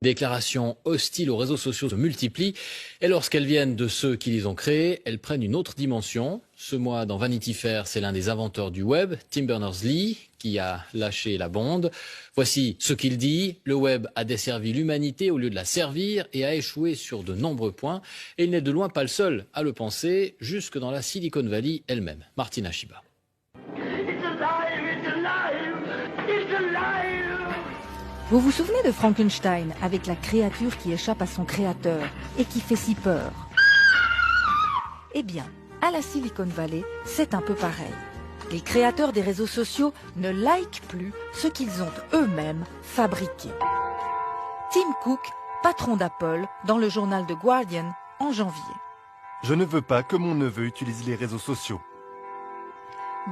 Les déclarations hostiles aux réseaux sociaux se multiplient et lorsqu'elles viennent de ceux qui les ont créés, elles prennent une autre dimension. Ce mois, dans Vanity Fair, c'est l'un des inventeurs du web, Tim Berners-Lee, qui a lâché la bombe. Voici ce qu'il dit. Le web a desservi l'humanité au lieu de la servir et a échoué sur de nombreux points. Et il n'est de loin pas le seul à le penser, jusque dans la Silicon Valley elle-même. Martina Shiba. Vous vous souvenez de Frankenstein avec la créature qui échappe à son créateur et qui fait si peur? Eh bien, à la Silicon Valley, c'est un peu pareil. Les créateurs des réseaux sociaux ne likent plus ce qu'ils ont eux-mêmes fabriqué. Tim Cook, patron d'Apple, dans le journal The Guardian en janvier. Je ne veux pas que mon neveu utilise les réseaux sociaux.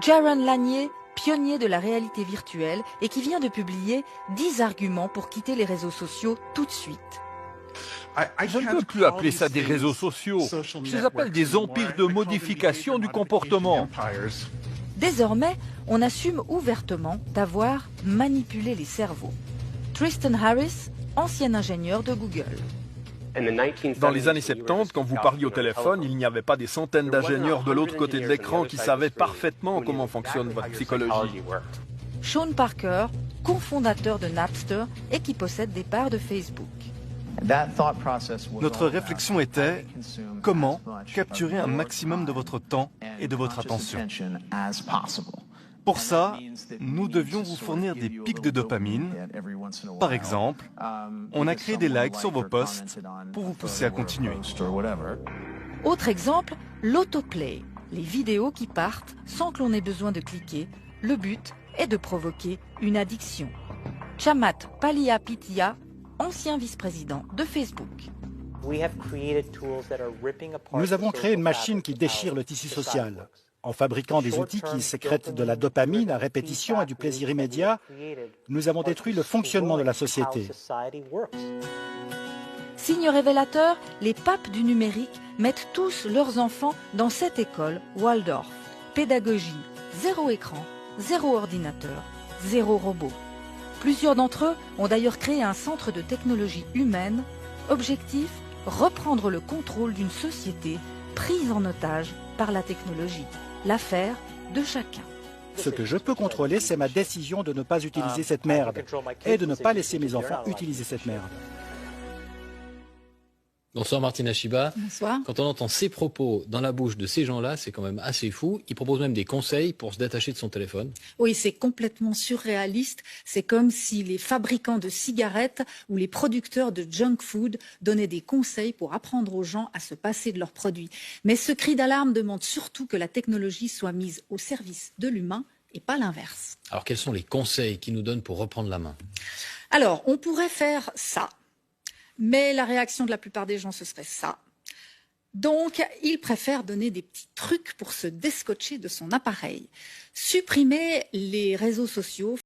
Jaron Lanier, pionnier de la réalité virtuelle et qui vient de publier 10 arguments pour quitter les réseaux sociaux tout de suite. Je ne peux plus appeler ça des réseaux sociaux. Je les appelle des empires de modification du comportement. Désormais, on assume ouvertement d'avoir manipulé les cerveaux. Tristan Harris, ancien ingénieur de Google. Dans les années 70, quand vous parliez au téléphone, il n'y avait pas des centaines d'ingénieurs de l'autre côté de l'écran qui savaient parfaitement comment fonctionne votre psychologie. Sean Parker, cofondateur de Napster et qui possède des parts de Facebook. Notre réflexion était comment capturer un maximum de votre temps et de votre attention. Pour ça, nous devions vous fournir des pics de dopamine. Par exemple, on a créé des likes sur vos posts pour vous pousser à continuer. Autre exemple, l'autoplay, les vidéos qui partent sans que l'on ait besoin de cliquer. Le but est de provoquer une addiction. Chamath Palihapitiya, ancien vice-président de Facebook. Nous avons créé une machine qui déchire le tissu social. En fabriquant des outils qui sécrètent de la dopamine à répétition et du plaisir immédiat, nous avons détruit le fonctionnement de la société. Signe révélateur, les papes du numérique mettent tous leurs enfants dans cette école Waldorf. Pédagogie, zéro écran, zéro ordinateur, zéro robot. Plusieurs d'entre eux ont d'ailleurs créé un centre de technologie humaine. Objectif, reprendre le contrôle d'une société prise en otage par la technologie. L'affaire de chacun. Ce que je peux contrôler, c'est ma décision de ne pas utiliser cette merde et de ne pas laisser mes enfants utiliser cette merde. Bonsoir Martina Shiba. Bonsoir. Quand on entend ces propos dans la bouche de ces gens-là, c'est quand même assez fou. Ils proposent même des conseils pour se détacher de son téléphone. Oui, c'est complètement surréaliste. C'est comme si les fabricants de cigarettes ou les producteurs de junk food donnaient des conseils pour apprendre aux gens à se passer de leurs produits. Mais ce cri d'alarme demande surtout que la technologie soit mise au service de l'humain et pas l'inverse. Alors quels sont les conseils qu'ils nous donnent pour reprendre la main? Alors, on pourrait faire ça. Mais la réaction de la plupart des gens, ce serait ça. Donc, ils préfèrent donner des petits trucs pour se déscotcher de son appareil. Supprimer les réseaux sociaux